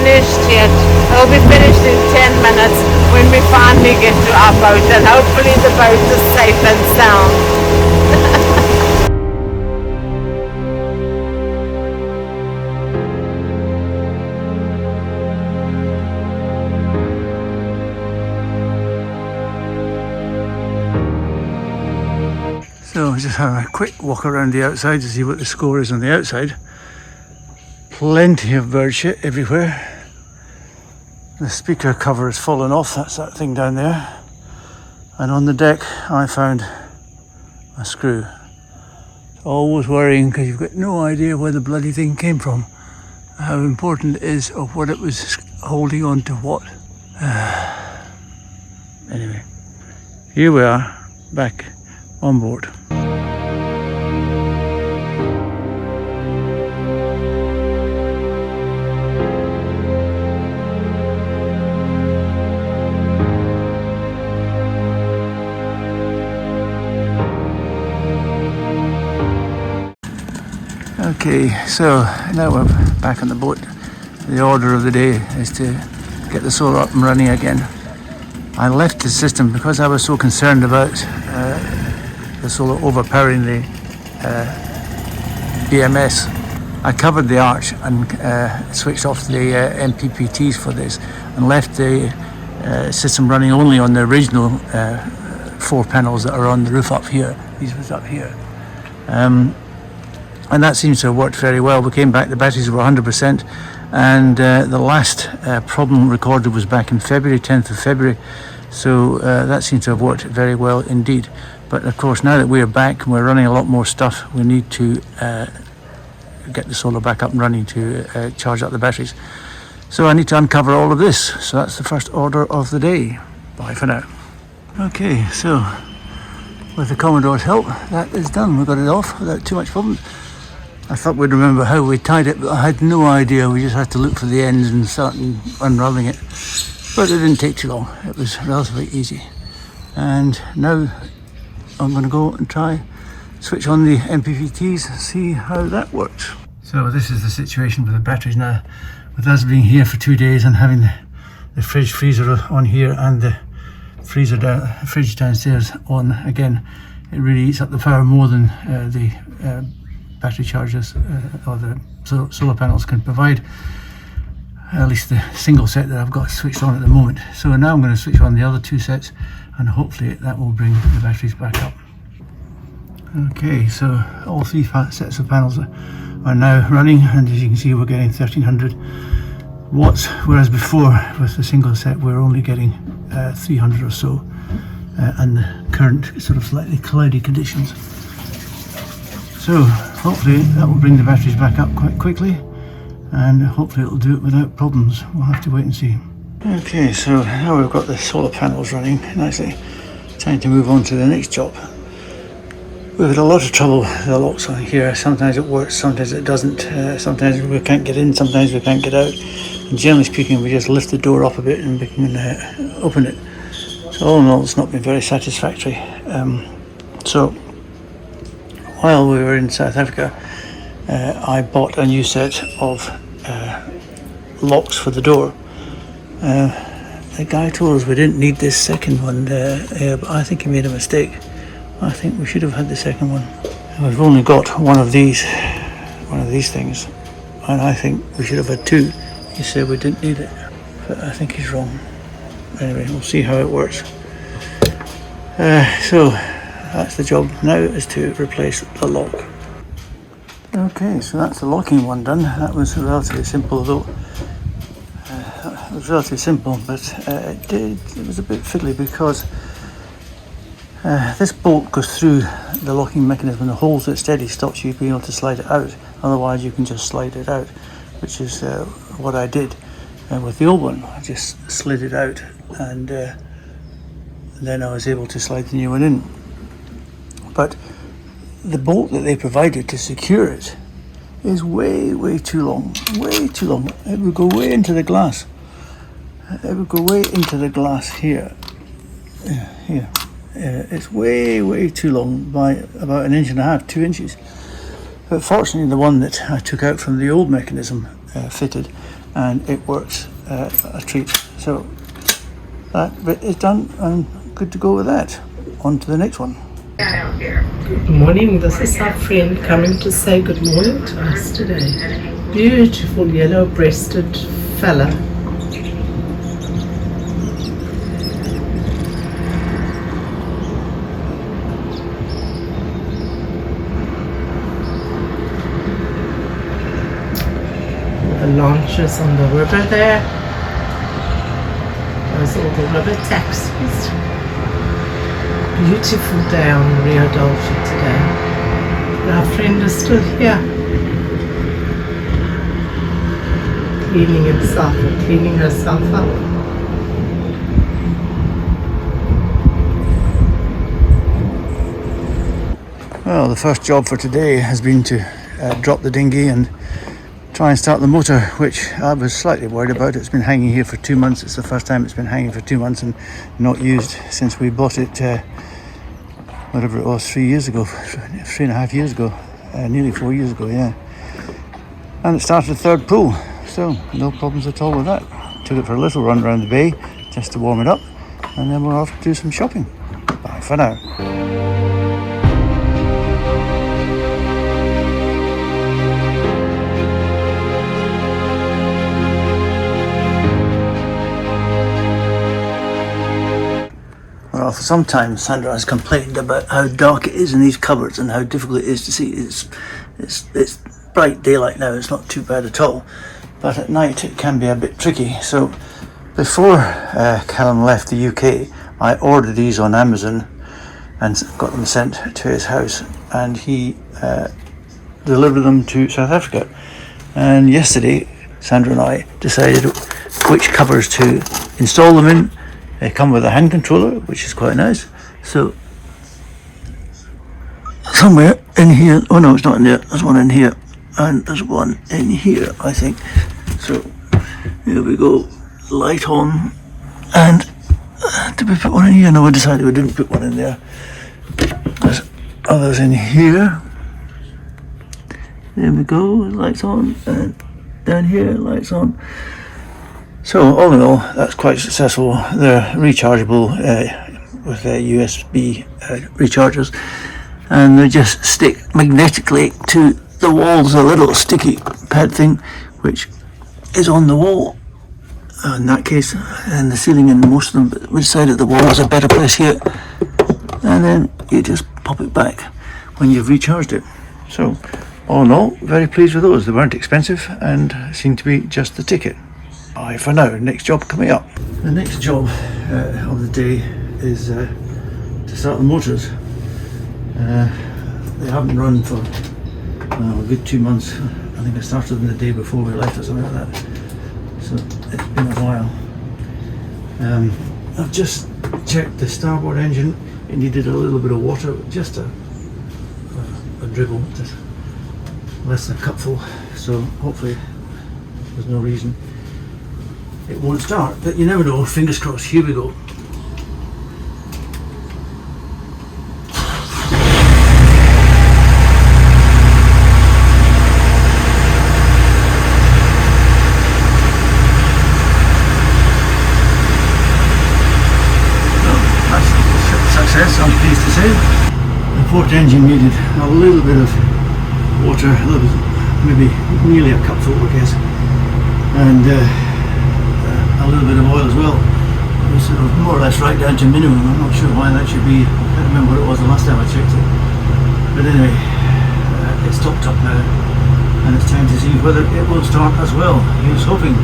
finished yet. It'll be finished in 10 minutes when we finally get to our boat, and hopefully the boat is safe and sound. So just have a quick walk around the outside to see what the score is on the outside. Plenty of bird shit everywhere. The speaker cover has fallen off, that's that thing down there. And on the deck I found a screw. Always worrying because you've got no idea where the bloody thing came from. How important it is of what it was holding on to what. Anyway, here we are, back on board. Okay, so now we're back on the boat. The order of the day is to get the solar up and running again. I left the system because I was so concerned about the solar overpowering the BMS. I covered the arch and switched off the MPPTs for this and left the system running only on the original 4 panels that are on the roof up here. These was up here. And that seems to have worked very well. We came back, the batteries were 100%, and the last problem recorded was back in February, 10th of February, so that seems to have worked very well indeed. But of course, now that we're back and we're running a lot more stuff, we need to get the solar back up and running to charge up the batteries. So I need to uncover all of this, so that's the first order of the day. Bye for now. Okay, so with the Commodore's help, that is done. We got it off without too much problem. I thought we'd remember how we tied it, but I had no idea. We just had to look for the ends and start unraveling it. But it didn't take too long. It was relatively easy. And now I'm going to go and try switch on the MPPTs and see how that works. So this is the situation with the batteries now. With us being here for 2 days and having the freezer on here and the fridge downstairs on again, it really eats up the power more than the battery chargers or the solar panels can provide, at least the single set that I've got switched on at the moment. So now I'm going to switch on the other 2 sets and hopefully that will bring the batteries back up. Okay, so all 3 sets of panels are now running, and as you can see we're getting 1300 watts, whereas before with the single set we're only getting 300 or so, and the current sort of slightly cloudy conditions. So hopefully that will bring the batteries back up quite quickly, and hopefully it'll do it without problems. We'll have to wait and see. Okay, so now we've got the solar panels running nicely. Time to move on to the next job. We've had a lot of trouble with the locks on here. Sometimes it works, sometimes it doesn't. Sometimes we can't get in, sometimes we can't get out. And generally speaking, we just lift the door up a bit and we can open it. So all in all, it's not been very satisfactory. So while we were in South Africa, I bought a new set of locks for the door. The guy told us we didn't need this second one, but I think he made a mistake. I think we should have had the second one. We've only got one of these things, and I think we should have had 2. He said we didn't need it, but I think he's wrong. Anyway, we'll see how it works. So that's the job now, is to replace the lock. Okay, so that's the locking one done. That was relatively simple, though. It was relatively simple, but it was a bit fiddly because this bolt goes through the locking mechanism and holds it steady, stops you being able to slide it out. Otherwise you can just slide it out, which is what I did with the old one. I just slid it out, and then I was able to slide the new one in. But the bolt that they provided to secure it is way too long, way too long. It would go way into the glass. It would go way into the glass here. Here. It's way too long, by about 1.5 inches, 2 inches. But fortunately the one that I took out from the old mechanism fitted, and it works a treat. So that bit is done and good to go with that. On to the next one. Good morning, this is our friend coming to say good morning to us today. Beautiful yellow-breasted fella. The launches on the river there. Those are all the river taxis. Beautiful day on Rio Dolphin today. Our friend is still here, cleaning himself or cleaning herself up. Well, the first job for today has been to drop the dinghy and try and start the motor, which I was slightly worried about. It's been hanging here for 2 months. It's the first time it's been hanging for 2 months and not used since we bought it whatever it was, 3 years ago, 3.5 years ago, nearly 4 years ago, yeah. And it started a third pull, so no problems at all with that. Took it for a little run around the bay just to warm it up, and then we're off to do some shopping. Bye for now. Well, for some time Sandra has complained about how dark it is in these cupboards and how difficult it is to see. It's bright daylight now, it's not too bad at all, but at night it can be a bit tricky. So before Callum left the UK, I ordered these on Amazon and got them sent to his house, and he delivered them to South Africa. And yesterday Sandra and I decided which covers to install them in. They come with a hand controller, which is quite nice. So somewhere in here, oh no, it's not in there, there's one in here, and there's one in here, I think. So here we go, light on, and did we put one in here? No, we decided we didn't put one in there. There's others in here. There we go, lights on, and down here, lights on. So all in all, that's quite successful. They're rechargeable with USB rechargers, and they just stick magnetically to the walls. A little sticky pad thing, which is on the wall in that case, and the ceiling in most of them. But which side of the wall is a better place here? And then you just pop it back when you've recharged it. So all in all, very pleased with those. They weren't expensive and seemed to be just the ticket. Bye for now. Next job coming up. The next job of the day is to start the motors. They haven't run for a good 2 months. I think I started them the day before we left or something like that. So it's been a while. I've just checked the starboard engine. It needed a little bit of water, just a dribble, just less than a cupful. So hopefully there's no reason it won't start, but you never know. Fingers crossed. Here we go. Success, I'm pleased to say. The port engine needed a little bit of water, a little bit, maybe nearly a cupful, I guess, and a little bit of oil as well. It was sort of more or less right down to minimum. I'm not sure why that should be. I can't remember what it was the last time I checked it. But anyway, it's topped up now, and it's time to see whether it will start as well. Here's hoping.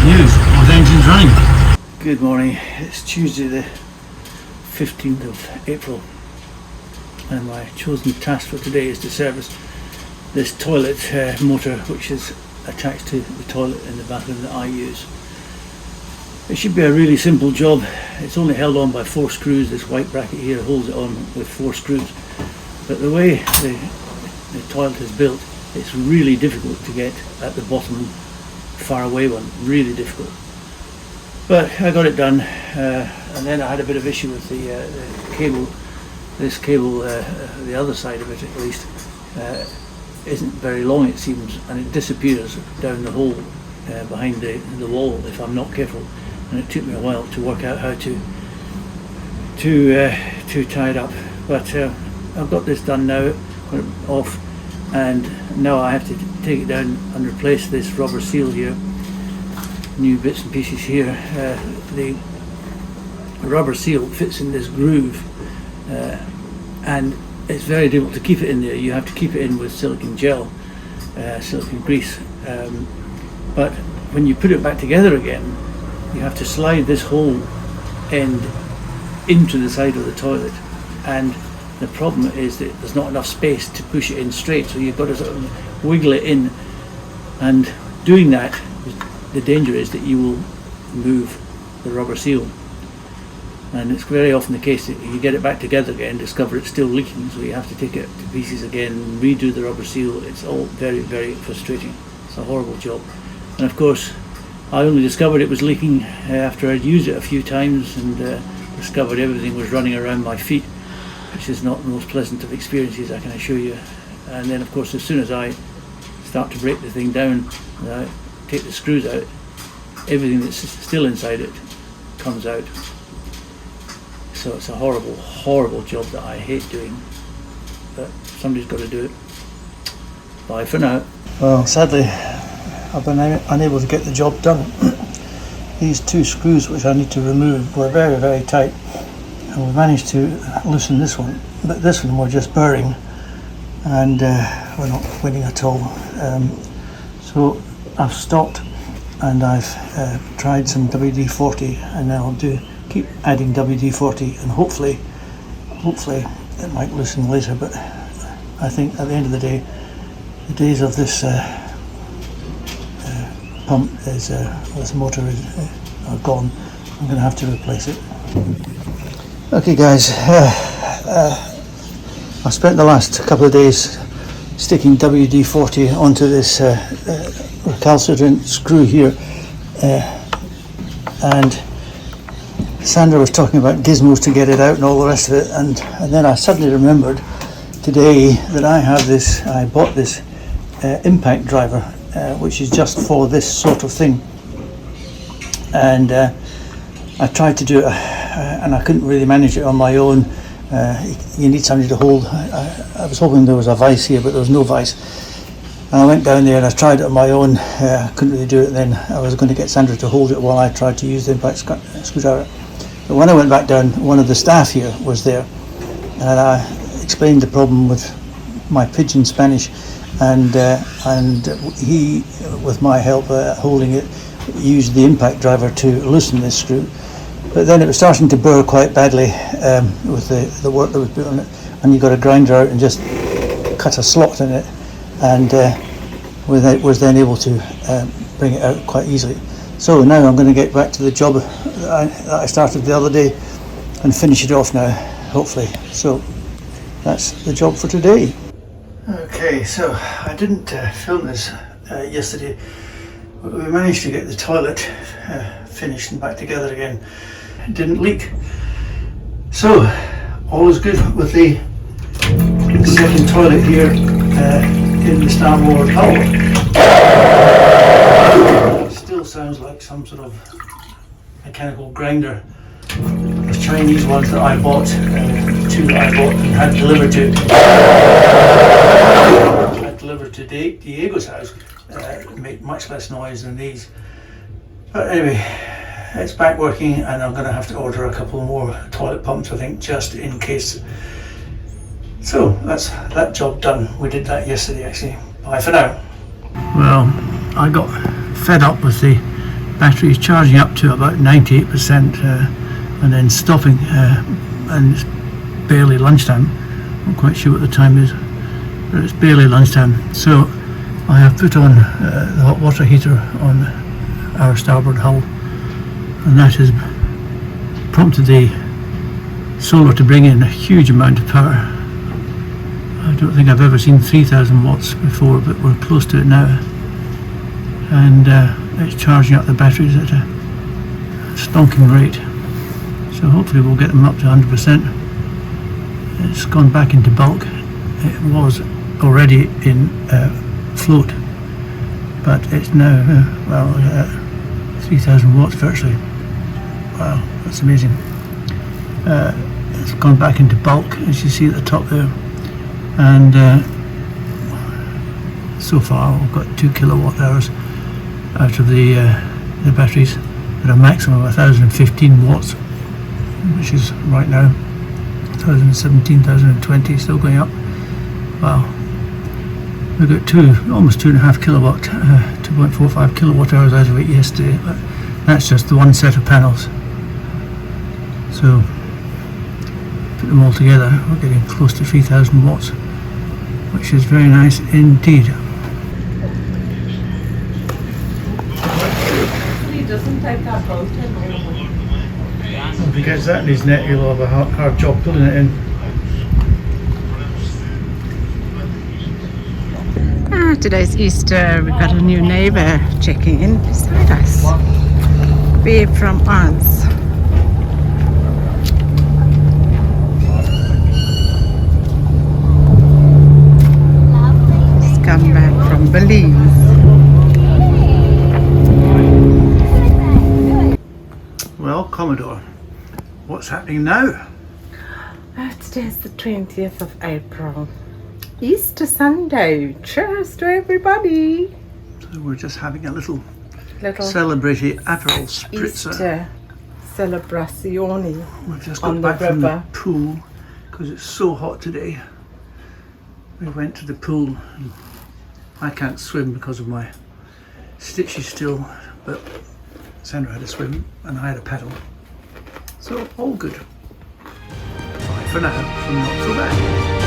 News, both engines running. Good morning, it's Tuesday the 15th of April, and my chosen task for today is to service this toilet motor, which is attached to the toilet in the bathroom that I use. It should be a really simple job. It's only held on by 4 screws. This white bracket here holds it on with 4 screws, but the way the toilet is built, it's really difficult to get at the bottom far away one, really difficult. But I got it done, and then I had a bit of issue with the cable. This cable, the other side of it at least, isn't very long it seems, and it disappears down the hole behind the wall if I'm not careful. And it took me a while to work out how to tie it up. But I've got this done now, got it off, and now I have to take it down and replace this rubber seal here. New bits and pieces here. The rubber seal fits in this groove, and it's very difficult to keep it in there. You have to keep it in with silicone gel, silicone grease. But when you put it back together again, you have to slide this whole end into the side of the toilet, and the problem is that there's not enough space to push it in straight, so you've got to sort of wiggle it in, and doing that, the danger is that you will move the rubber seal, and it's very often the case that you get it back together again, discover it's still leaking, so you have to take it to pieces again, redo the rubber seal. It's all very, very frustrating. It's a horrible job. And of course I only discovered it was leaking after I'd used it a few times and discovered everything was running around my feet, which is not the most pleasant of experiences, I can assure you. And then of course as soon as I start to break the thing down, take the screws out, everything that's still inside it comes out. So it's a horrible, horrible job that I hate doing, but somebody's got to do it. Bye for now. Well, sadly I've been unable to get the job done. These two screws which I need to remove were very, very tight, and we managed to loosen this one, but this one we're just burring, and we're not winning at all. So I've stopped, and I've tried some WD-40, and I'll keep adding WD-40, and hopefully it might loosen later. But I think at the end of the day, the days of this pump this motor are gone. I'm going to have to replace it. Okay guys, I spent the last couple of days sticking WD-40 onto this recalcitrant screw here, and Sandra was talking about gizmos to get it out and all the rest of it, and then I suddenly remembered today that I bought this impact driver, which is just for this sort of thing, and I tried to do it and I couldn't really manage it on my own. You need somebody to hold. I was hoping there was a vise here, but there was no vise, and I went down there and I tried it on my own. I couldn't really do it. Then I was going to get Sandra to hold it while I tried to use the impact screwdriver. But when I went back down, one of the staff here was there, and I explained the problem with my pidgin Spanish, and he, with my help holding it, used the impact driver to loosen this screw. But then it was starting to burr quite badly with the work that was put on it, and you got a grinder out and just cut a slot in it, and was then able to bring it out quite easily. So now I'm going to get back to the job that I started the other day and finish it off now, hopefully. So that's the job for today. Okay, so I didn't film this yesterday, but we managed to get the toilet finished and back together again. It didn't leak. So all is good with the second toilet here in the starboard hull. It still sounds like some sort of mechanical grinder. Those Chinese ones that I bought, two that I bought and had delivered to Diego's house, make much less noise than these. But anyway, it's back working, and I'm going to have to order a couple more toilet pumps, I think, just in case. So that's that job done. We did that yesterday actually. Bye for now. Well, I got fed up with the batteries charging up to about 98% and then stopping, and it's barely lunchtime. I'm not quite sure what the time is, but it's barely lunchtime. So I have put on the hot water heater on our starboard hull, and that has prompted the solar to bring in a huge amount of power. I don't think I've ever seen 3000 watts before, but we're close to it now. And it's charging up the batteries at a stonking rate. So hopefully we'll get them up to 100%. It's gone back into bulk. It was already in float, but it's now, 3000 watts virtually. Wow, that's amazing. It's gone back into bulk, as you see at the top there. And so far we've got 2 kilowatt hours out of the batteries at a maximum of 1015 watts, which is right now 1017, 1020, still going up. Wow. We got almost 2.5 kilowatt, 2.45 kilowatt hours out of it yesterday, but that's just the one set of panels. So put them all together, we're getting close to 3000 watts, which is very nice indeed. He doesn't take that boat in. If he gets that in his net, he'll have a hard job pulling it in. Today's Easter. We've got a new neighbour checking in beside us. Way from us. Just come back from Belize. Well, Commodore, what's happening now? Today's the 20th of April. Easter Sunday. Cheers to everybody. So we're just having a little celebratory Aperol spritzer. Easter celebrazione. We've just on got the back from the river. pool because it's so hot today. We went to the pool. And I can't swim because of my stitches still, but Sandra had a swim and I had a paddle. So all good. Bye for now from Not So Bad.